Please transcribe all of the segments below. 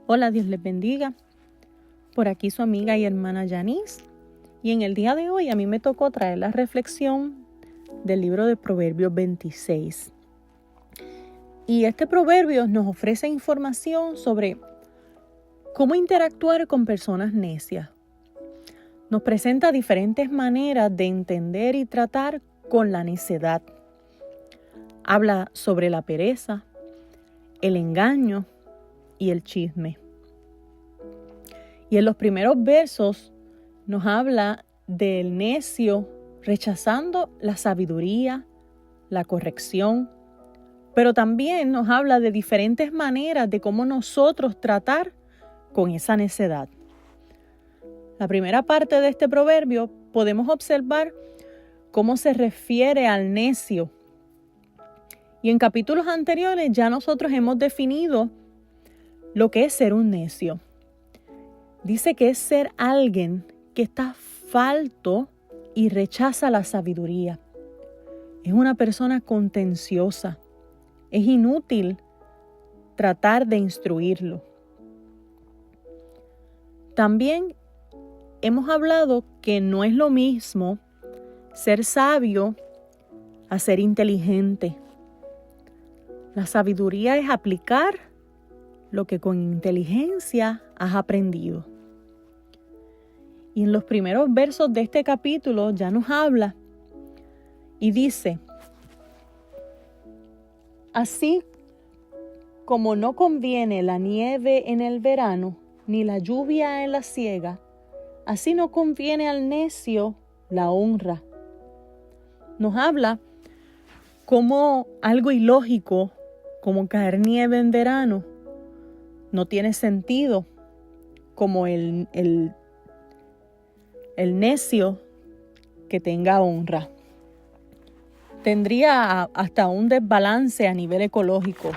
Hola, Dios les bendiga. Por aquí su amiga y hermana Yanis. Y en el día de hoy a mí me tocó traer la reflexión del libro de Proverbios 26. Y este proverbio nos ofrece información sobre cómo interactuar con personas necias. Nos presenta diferentes maneras de entender y tratar con la necedad. Habla sobre la pereza, el engaño y el chisme. Y en los primeros versos nos habla del necio rechazando la sabiduría, la corrección, pero también nos habla de diferentes maneras de cómo nosotros tratar con esa necedad. La primera parte de este proverbio podemos observar cómo se refiere al necio. Y en capítulos anteriores ya nosotros hemos definido lo que es ser un necio. Dice que es ser alguien que está falto y rechaza la sabiduría. Es una persona contenciosa. Es inútil tratar de instruirlo. También hemos hablado que no es lo mismo ser sabio a ser inteligente. La sabiduría es aplicar lo que con inteligencia has aprendido. Y en los primeros versos de este capítulo ya nos habla y dice: así como no conviene la nieve en el verano, ni la lluvia en la siega, así no conviene al necio la honra. Nos habla como algo ilógico, como caer nieve en verano, no tiene sentido, como el necio que tenga honra. Tendría hasta un desbalance a nivel ecológico.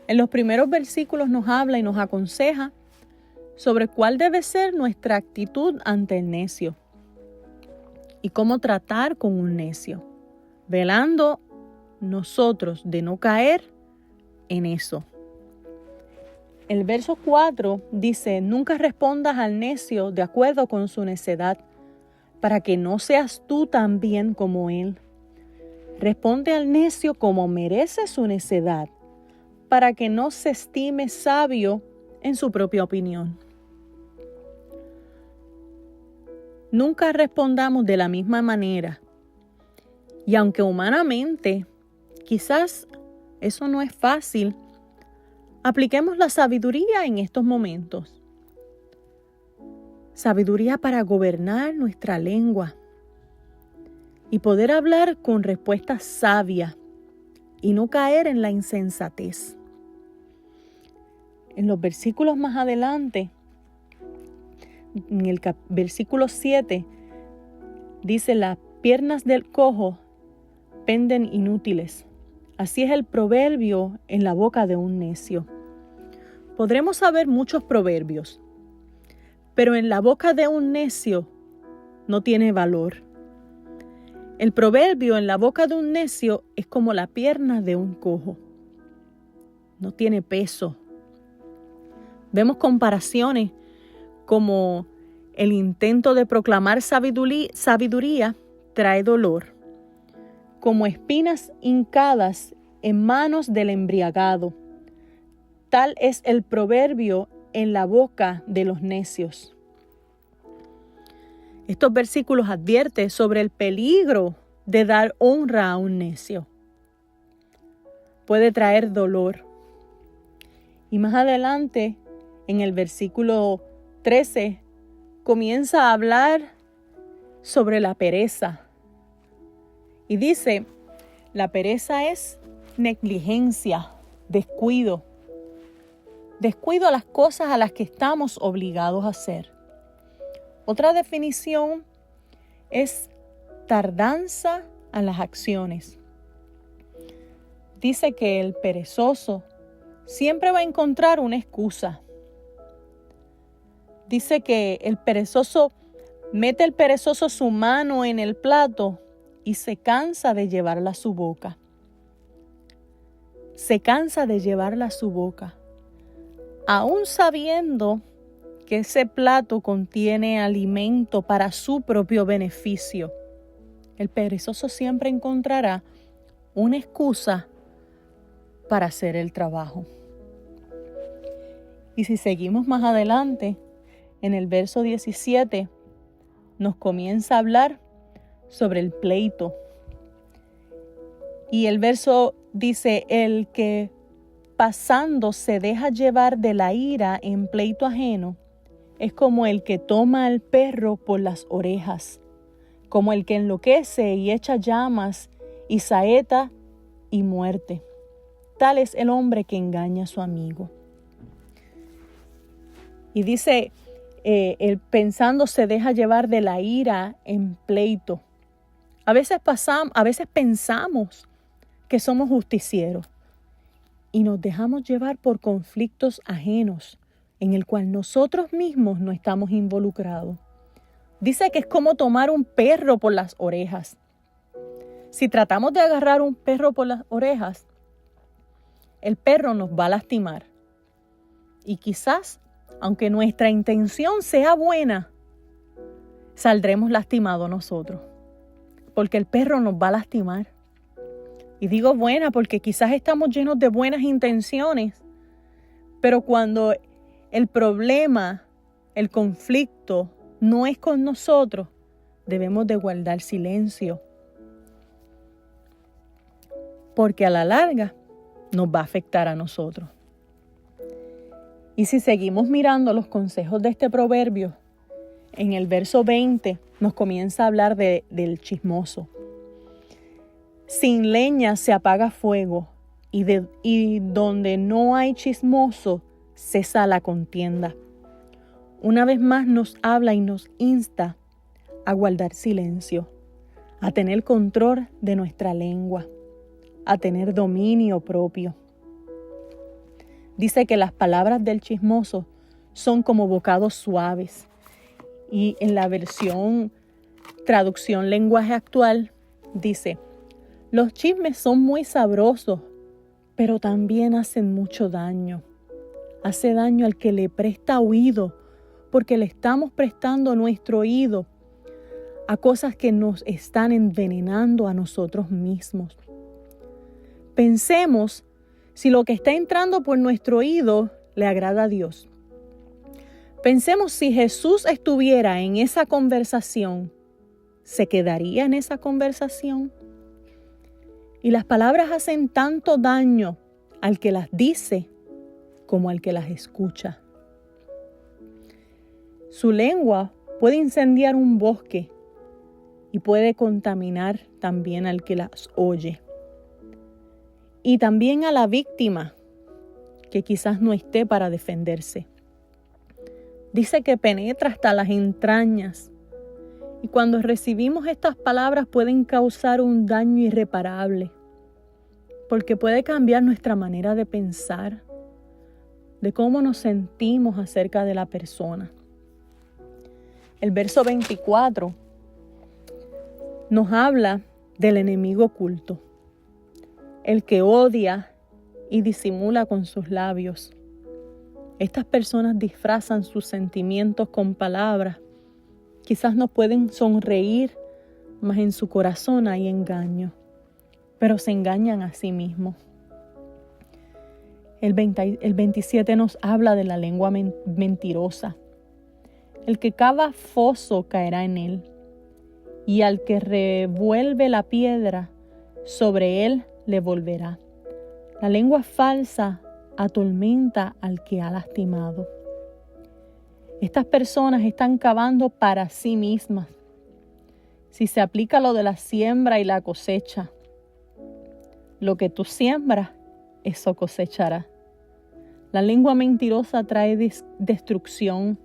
En los primeros versículos nos habla y nos aconseja sobre cuál debe ser nuestra actitud ante el necio y cómo tratar con un necio, velando nosotros de no caer en eso. El verso 4 dice: nunca respondas al necio de acuerdo con su necedad, para que no seas tú también como él. Responde al necio como merece su necedad, para que no se estime sabio en su propia opinión. Nunca respondamos de la misma manera. Y aunque humanamente quizás eso no es fácil, apliquemos la sabiduría en estos momentos. Sabiduría para gobernar nuestra lengua y poder hablar con respuestas sabias y no caer en la insensatez. En los versículos más adelante, en el versículo 7, dice: las piernas del cojo penden inútiles. Así es el proverbio en la boca de un necio. Podremos saber muchos proverbios, pero en la boca de un necio no tiene valor. El proverbio en la boca de un necio es como la pierna de un cojo. No tiene peso. Vemos comparaciones como el intento de proclamar sabiduría trae dolor, como espinas hincadas en manos del embriagado. Tal es el proverbio en la boca de los necios. Estos versículos advierten sobre el peligro de dar honra a un necio. Puede traer dolor. Y más adelante, en el versículo 13, comienza a hablar sobre la pereza. Y dice: la pereza es negligencia, descuido. Descuido a las cosas a las que estamos obligados a hacer. Otra definición es tardanza a las acciones. Dice que el perezoso siempre va a encontrar una excusa. Dice que el perezoso mete su mano en el plato y se cansa de llevarla a su boca. Se cansa de llevarla a su boca. aún sabiendo que ese plato contiene alimento para su propio beneficio. El perezoso siempre encontrará una excusa para hacer el trabajo. Y si seguimos más adelante, en el verso 17, nos comienza a hablar sobre el pleito. Y el verso dice, el que pasando se deja llevar de la ira en pleito ajeno, es como el que toma al perro por las orejas, como el que enloquece y echa llamas y saeta y muerte. Tal es el hombre que engaña a su amigo. Y dice, el pensando se deja llevar de la ira en pleito. A veces pensamos que somos justicieros y nos dejamos llevar por conflictos ajenos en el cual nosotros mismos no estamos involucrados. Dice que es como tomar un perro por las orejas. Si tratamos de agarrar un perro por las orejas, el perro nos va a lastimar. Y quizás, aunque nuestra intención sea buena, saldremos lastimados nosotros, porque el perro nos va a lastimar. Y digo buena porque quizás estamos llenos de buenas intenciones, pero cuando el problema, el conflicto no es con nosotros, debemos de guardar silencio, porque a la larga nos va a afectar a nosotros. Y si seguimos mirando los consejos de este proverbio, en el verso 20 nos comienza a hablar del chismoso. Sin leña se apaga fuego, y donde no hay chismoso, cesa la contienda. Una vez más nos habla y nos insta a guardar silencio, a tener control de nuestra lengua, a tener dominio propio. Dice que las palabras del chismoso son como bocados suaves. Y en la versión traducción lenguaje actual dice, los chismes son muy sabrosos, pero también hacen mucho daño. Hace daño al que le presta oído, porque le estamos prestando nuestro oído a cosas que nos están envenenando a nosotros mismos. Pensemos si lo que está entrando por nuestro oído le agrada a Dios. Pensemos si Jesús estuviera en esa conversación, ¿se quedaría en esa conversación? Y las palabras hacen tanto daño al que las dice como al que las escucha. Su lengua puede incendiar un bosque y puede contaminar también al que las oye. Y también a la víctima, que quizás no esté para defenderse. Dice que penetra hasta las entrañas. Y cuando recibimos estas palabras pueden causar un daño irreparable. Porque puede cambiar nuestra manera de pensar, de cómo nos sentimos acerca de la persona. El verso 24 nos habla del enemigo oculto. El que odia y disimula con sus labios. Estas personas disfrazan sus sentimientos con palabras. Quizás no pueden sonreír, mas en su corazón hay engaño. Pero se engañan a sí mismos. El 27 nos habla de la lengua mentirosa. El que cava foso caerá en él, y al que revuelve la piedra, sobre él le volverá. La lengua falsa atormenta al que ha lastimado. Estas personas están cavando para sí mismas. Si se aplica lo de la siembra y la cosecha, lo que tú siembras, eso cosecharás. La lengua mentirosa trae destrucción.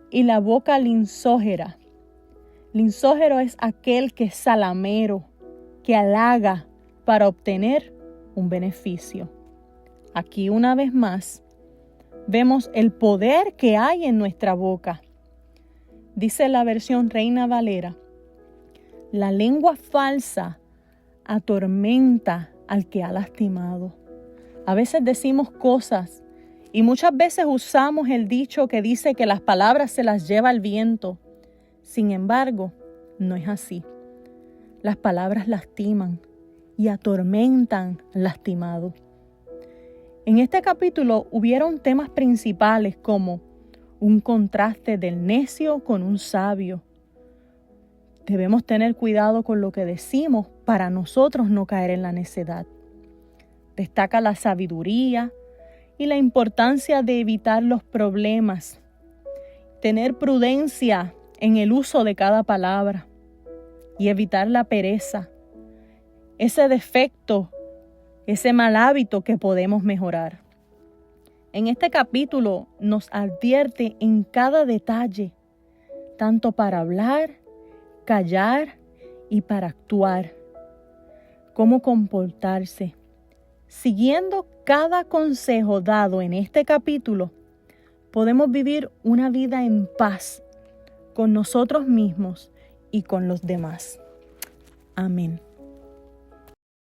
Y la boca lisonjera. Lisonjero es aquel que es salamero, que halaga para obtener un beneficio. Aquí una vez más vemos el poder que hay en nuestra boca. Dice la versión Reina Valera, la lengua falsa atormenta al que ha lastimado. A veces decimos cosas Y muchas veces usamos el dicho que dice que las palabras se las lleva el viento. Sin embargo, no es así. Las palabras lastiman y atormentan al lastimado. En este capítulo hubieron temas principales como un contraste del necio con un sabio. Debemos tener cuidado con lo que decimos para nosotros no caer en la necedad. Destaca la sabiduría y la importancia de evitar los problemas. Tener prudencia en el uso de cada palabra y evitar la pereza, ese defecto, ese mal hábito que podemos mejorar. En este capítulo nos advierte en cada detalle, tanto para hablar, callar y para actuar, cómo comportarse. Siguiendo cada consejo dado en este capítulo, podemos vivir una vida en paz con nosotros mismos y con los demás. Amén.